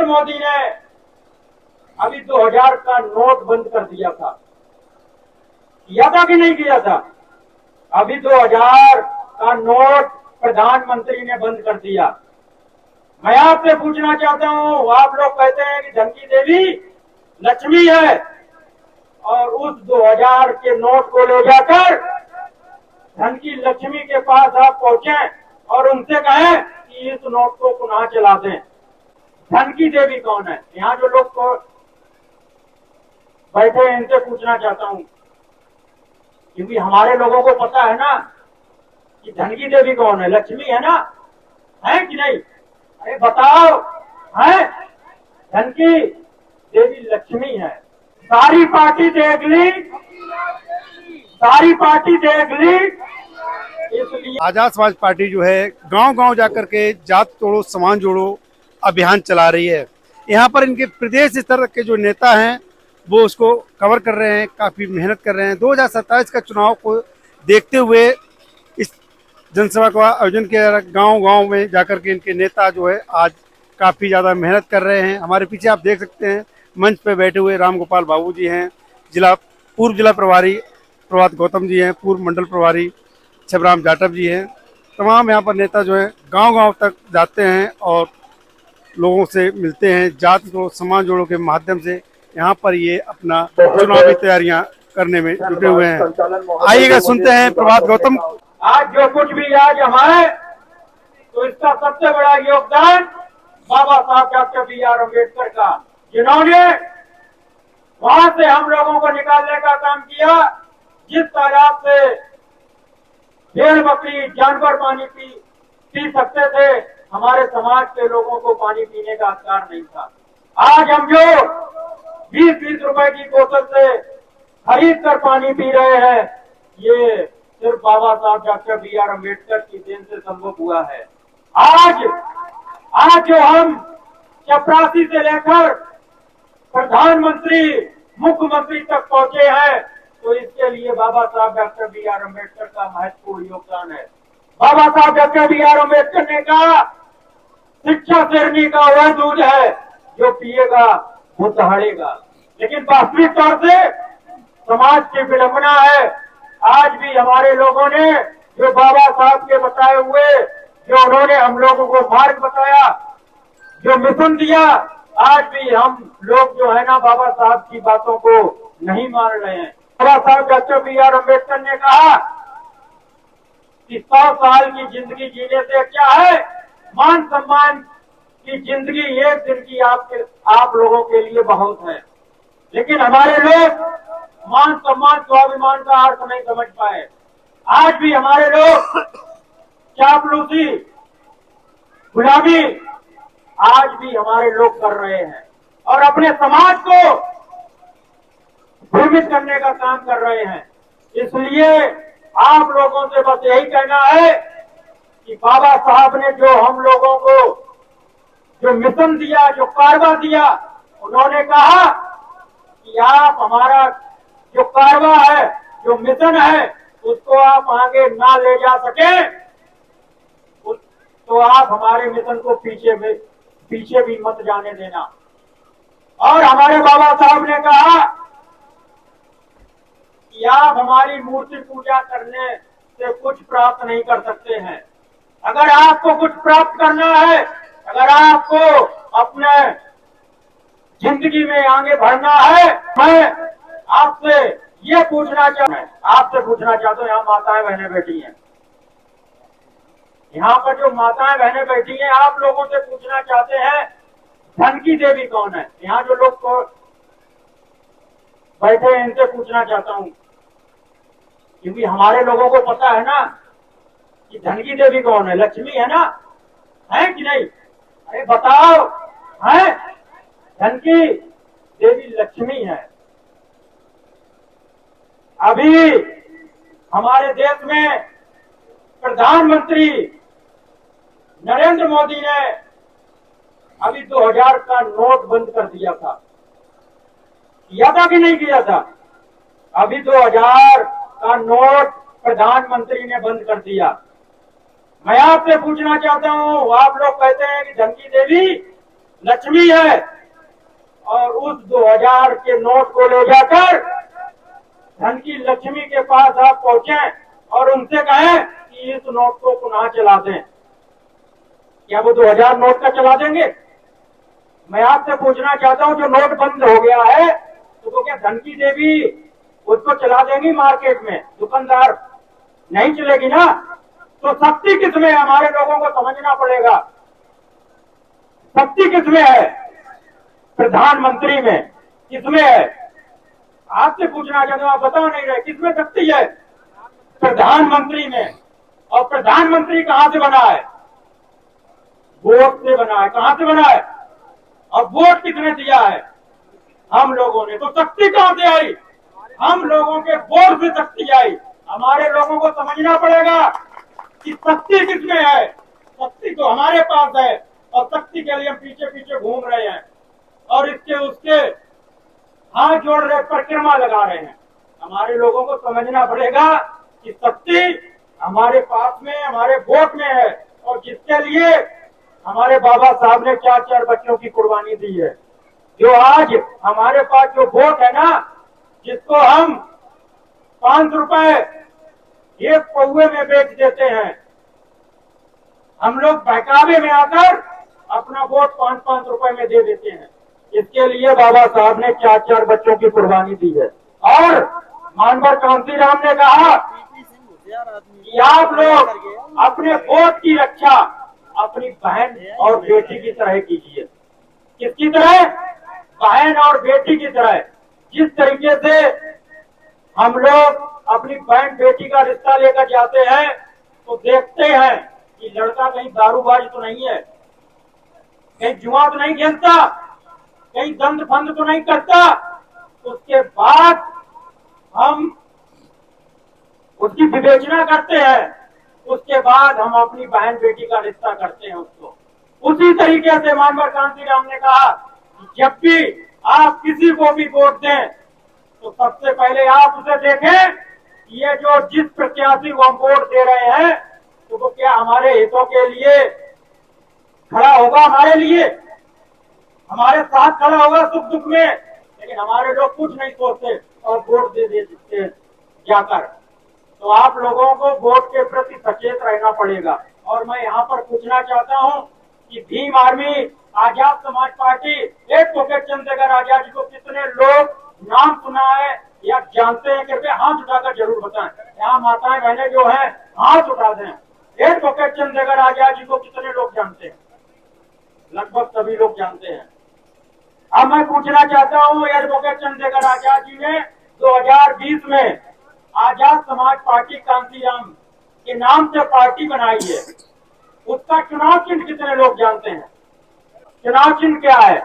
नरेंद्र मोदी ने अभी 2000 का नोट बंद कर दिया था। किया था कि नहीं किया था? अभी 2000 का नोट प्रधानमंत्री ने बंद कर दिया। मैं आपसे पूछना चाहता हूं, आप लोग कहते हैं कि धन की देवी लक्ष्मी है, और उस 2000 के नोट को ले जाकर धन की लक्ष्मी के पास आप पहुंचे और उनसे कहें कि इस नोट को पुनः चला दें। धन की देवी कौन है? यहाँ जो लोग बैठे हैं इनसे पूछना चाहता हूं, क्योंकि हमारे लोगों को पता है ना कि धन की देवी कौन है। लक्ष्मी है ना, है कि नहीं? अरे बताओ, है? धन की देवी लक्ष्मी है। सारी पार्टी देख ली, सारी पार्टी देख ली। इसलिए आजाद समाज पार्टी जो है गांव गांव जाकर के जात तोड़ो समाज जोड़ो अभियान चला रही है। यहाँ पर इनके प्रदेश स्तर के जो नेता हैं वो उसको कवर कर रहे हैं, काफी मेहनत कर रहे हैं। 2027 का चुनाव को देखते हुए इस जनसभा का आयोजन किया जा रहा है। गाँव गाँव में जाकर के इनके नेता जो है आज काफी ज्यादा मेहनत कर रहे हैं। हमारे पीछे आप देख सकते हैं मंच पे बैठे हुए राम गोपाल बाबू जी हैं, पूर्व जिला प्रभारी प्रभात गौतम जी हैं, पूर्व मंडल प्रभारी छबराम जाटव जी हैं। तमाम यहाँ पर नेता जो हैं गांव गांव तक जाते हैं और लोगों से मिलते हैं। जाति को समाज जोड़ों के माध्यम से यहाँ पर ये अपना चुनावी तैयारियां करने में जुटे हुए हैं। आइएगा सुनते हैं प्रभात गौतम। आज जो कुछ भी आज हमारे, तो इसका सबसे बड़ा योगदान बाबा साहब डॉक्टर बी.आर. अम्बेडकर का, जिन्होंने वहां से हम लोगों को निकालने का काम किया। जिस तालाब से भेड़ बकरी जानवर पानी पी सकते थे, हमारे समाज के लोगों को पानी पीने का अधिकार नहीं था। आज हम जो 20-20 रुपए की बोतल से खरीद कर पानी पी रहे हैं, ये सिर्फ बाबा साहब डॉक्टर बी.आर. अम्बेडकर की देन से संभव हुआ है। आज जो हम चपरासी से लेकर प्रधानमंत्री मुख्यमंत्री तक पहुंचे हैं, तो इसके लिए बाबा साहब डॉक्टर बी.आर. अम्बेडकर का महत्वपूर्ण योगदान है। बाबा साहब डॉक्टर बी.आर. अम्बेडकर ने कहा, शिक्षा शेरनी का वह दूध है जो पिएगा वो दहाड़ेगा। लेकिन वास्तविक तौर से समाज की विडंबना है, आज भी हमारे लोगों ने जो बाबा साहब के बताए हुए, जो उन्होंने हम लोगों को मार्ग बताया, जो मिशन दिया, आज भी हम लोग जो है ना बाबा साहब की बातों को नहीं मान रहे हैं। बाबा साहब डॉक्टर बी.आर. अम्बेडकर ने कहा कि 100 साल की जिंदगी जीने से क्या है, मान सम्मान की जिंदगी एक दिन की आप लोगों के लिए बहुत है। लेकिन हमारे लोग मान सम्मान स्वाभिमान का अर्थ नहीं समझ पाए। आज भी हमारे लोग चापलूसी गुलामी आज भी हमारे लोग कर रहे हैं और अपने समाज को भ्रमित करने का काम कर रहे हैं। इसलिए आप लोगों से बस यही कहना है कि बाबा साहब ने जो हम लोगों को जो मिशन दिया, जो कारवा दिया, उन्होंने कहा कि आप हमारा जो कारवा है, जो मिशन है, उसको आप आगे ना ले जा सके तो आप हमारे मिशन को पीछे भी मत जाने देना। और हमारे बाबा साहब ने कहा कि आप हमारी मूर्ति पूजा करने से कुछ प्राप्त नहीं कर सकते हैं। अगर आपको कुछ प्राप्त करना है, अगर आपको अपने जिंदगी में आगे बढ़ना है, मैं आपसे ये पूछना चाहता हूं, यहाँ माताएं बहनें बैठी हैं, यहाँ पर जो माताएं बहनें बैठी हैं, आप लोगों से पूछना चाहते हैं धन की देवी कौन है? यहाँ जो लोग बैठे हैं इनसे पूछना चाहता हूं, क्योंकि हमारे लोगों को पता है ना कि धन की देवी कौन है। लक्ष्मी है ना, है कि नहीं? अरे बताओ, है? धन की देवी लक्ष्मी है। अभी हमारे देश में प्रधानमंत्री नरेंद्र मोदी ने अभी 2000 का नोट बंद कर दिया था। किया था कि नहीं किया था? अभी 2000 का नोट प्रधानमंत्री ने बंद कर दिया। मैं आपसे पूछना चाहता हूं, आप लोग कहते हैं कि धन की देवी लक्ष्मी है, और उस 2000 के नोट को ले जाकर धन की लक्ष्मी के पास आप पहुंचे और उनसे कहें कि इस नोट को पुनः चला दें। क्या वो 2000 नोट का चला देंगे? मैं आपसे पूछना चाहता हूं, जो नोट बंद हो गया है तो वो क्या धन की देवी उसको चला देंगी मार्केट में? दुकानदार नहीं चलेगी ना। तो शक्ति किसमें है? हमारे लोगों को समझना पड़ेगा। शक्ति किसमें है? प्रधानमंत्री में। किसमें है? आपसे पूछना चाहता हूं, आप बता नहीं रहे किसमें शक्ति है? प्रधानमंत्री में। और प्रधानमंत्री कहां से बना है? वोट से बना है। कहां से बना है? और वोट किसने दिया है? हम लोगों ने। तो शक्ति कहां से आई? हम लोगों के वोट से शक्ति आई। हमारे लोगों को समझना पड़ेगा कि शक्ति किसमें है। शक्ति तो हमारे पास है और शक्ति के लिए हम पीछे पीछे घूम रहे हैं और इसके उसके हाथ जोड़ रहे, परिक्रमा लगा रहे हैं। हमारे लोगों को समझना पड़ेगा कि शक्ति हमारे पास में, हमारे वोट में है, और जिसके लिए हमारे बाबा साहब ने 4-4 बच्चों की कुर्बानी दी है। जो आज हमारे पास जो वोट है ना, जिसको हम 5 रुपए एक पौवे में बेच देते हैं, हम लोग बहकावे में आकर अपना वोट 5-5 रुपए में दे देते हैं। इसके लिए बाबा साहब ने 4-4 बच्चों की कुर्बानी दी है। और मानवर कांसीराम ने कहा कि आप लोग अपने वोट की रक्षा अपनी बहन और बेटी की तरह कीजिए। किसकी तरह? बहन और बेटी की तरह। जिस तरीके से हम लोग अपनी बहन बेटी का रिश्ता लेकर जाते हैं तो देखते हैं कि लड़का कहीं दारूबाज तो नहीं है, कहीं जुआ तो नहीं खेलता, कहीं दंड फंद तो नहीं करता। उसके बाद हम उसकी विवेचना करते हैं, उसके बाद हम अपनी बहन बेटी का रिश्ता करते हैं उसको। उसी तरीके से मानवर कांसीराम ने कहा कि जब भी आप किसी को भी वोट दें तो सबसे पहले आप उसे देखें कि ये जो जिस प्रत्याशी को हम वोट दे रहे हैं तो वो क्या हमारे हितों के लिए खड़ा होगा, हमारे लिए, हमारे साथ खड़ा होगा सुख दुख में। लेकिन हमारे लोग कुछ नहीं सोचते और वोट दे देते जाकर। तो आप लोगों को वोट के प्रति सचेत रहना पड़ेगा। और मैं यहाँ पर पूछना चाहता हूँ कि Bhim army, Azad Samaj party, advocate Chandrashekhar Azad ji को कितने लोग नाम सुना है या जानते हैं? कृपया हाथ उठाकर जरूर बताएं। यहाँ माताएं बहनें जो हैं हाथ उठा दें। एडवोकेट चंद्रशेखर आजाद जी को कितने लोग जानते हैं? लगभग सभी लोग जानते हैं। अब मैं पूछना चाहता हूँ, एडवोकेट चंद्रशेखर आजाद जी ने 2020 में आजाद समाज पार्टी कांसीराम के नाम से पार्टी बनाई है। उसका चुनाव चिन्ह कितने लोग जानते हैं? चुनाव चिन्ह क्या है?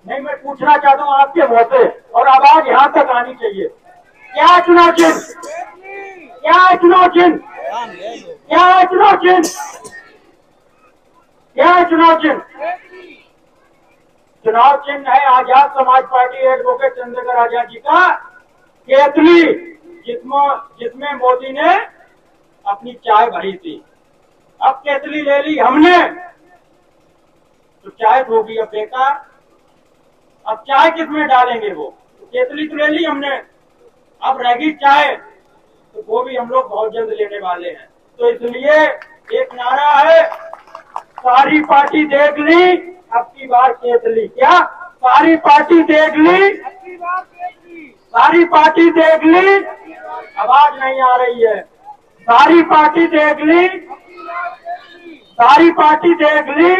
नहीं, मैं पूछना चाहता हूँ आपके मुंह से, और आवाज यहाँ तक आनी चाहिए। क्या है चुनाव चिन्ह? क्या है चुनाव चिन्ह? क्या है चुनाव चिन्ह? क्या है चुनाव चिन्ह? चुनाव चिन्ह है आजाद समाज पार्टी एडवोकेट चंद्रशेखर आजाद जी का केतली, जिसमें मोदी ने अपनी चाय भरी थी। अब केतली ले ली हमने तो चाय होगी अब बेकार। अब चाय किसमें डालेंगे? वो केतली तो ले ली हमने, अब रहेगी चाय, तो वो भी हम लोग बहुत जल्द लेने वाले हैं। तो इसलिए एक नारा है, सारी पार्टी देख ली अब की बार केतली। क्या? सारी पार्टी देख ली, सारी पार्टी देख ली। आवाज नहीं आ रही है। सारी पार्टी देख ली, सारी पार्टी देख ली।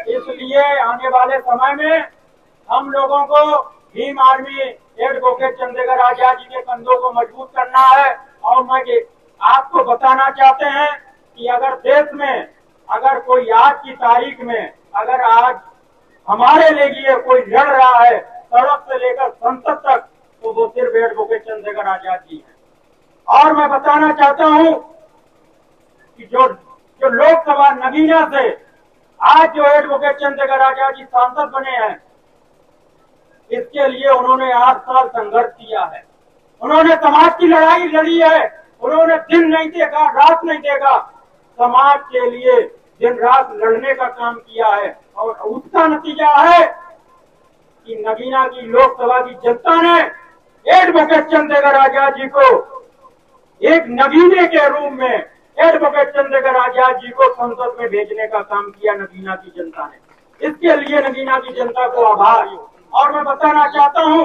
इसलिए आने वाले समय में हम लोगों को भीम आर्मी एडवोकेट चंद्रशेखर आजाद जी के कंधों को मजबूत करना है। और मैं आपको बताना चाहते हैं कि अगर देश में, अगर कोई आज की तारीख में, अगर आज हमारे लिए कोई लड़ रहा है सड़क से लेकर संसद तक, तो वो सिर्फ एडवोकेट चंद्रशेखर आजाद जी है। और मैं बताना चाहता हूं कि जो लोकसभा नगीना से आज जो एडवोकेट चंद्रशेखर आजाद जी सांसद बने हैं, इसके लिए उन्होंने 8 साल संघर्ष किया है। उन्होंने समाज की लड़ाई लड़ी है। उन्होंने दिन नहीं देखा, रात नहीं देखा, समाज के लिए दिन रात लड़ने का काम किया है और उसका नतीजा है कि नगीना की लोकसभा की जनता ने एडवोकेट चंद्रशेखर आजाद जी को एक नगीने के रूप में एडवोकेट चंद्रशेखर आजाद जी को संसद में भेजने का काम किया नगीना की जनता ने। इसके लिए नगीना की जनता को आभार। और मैं बताना चाहता हूं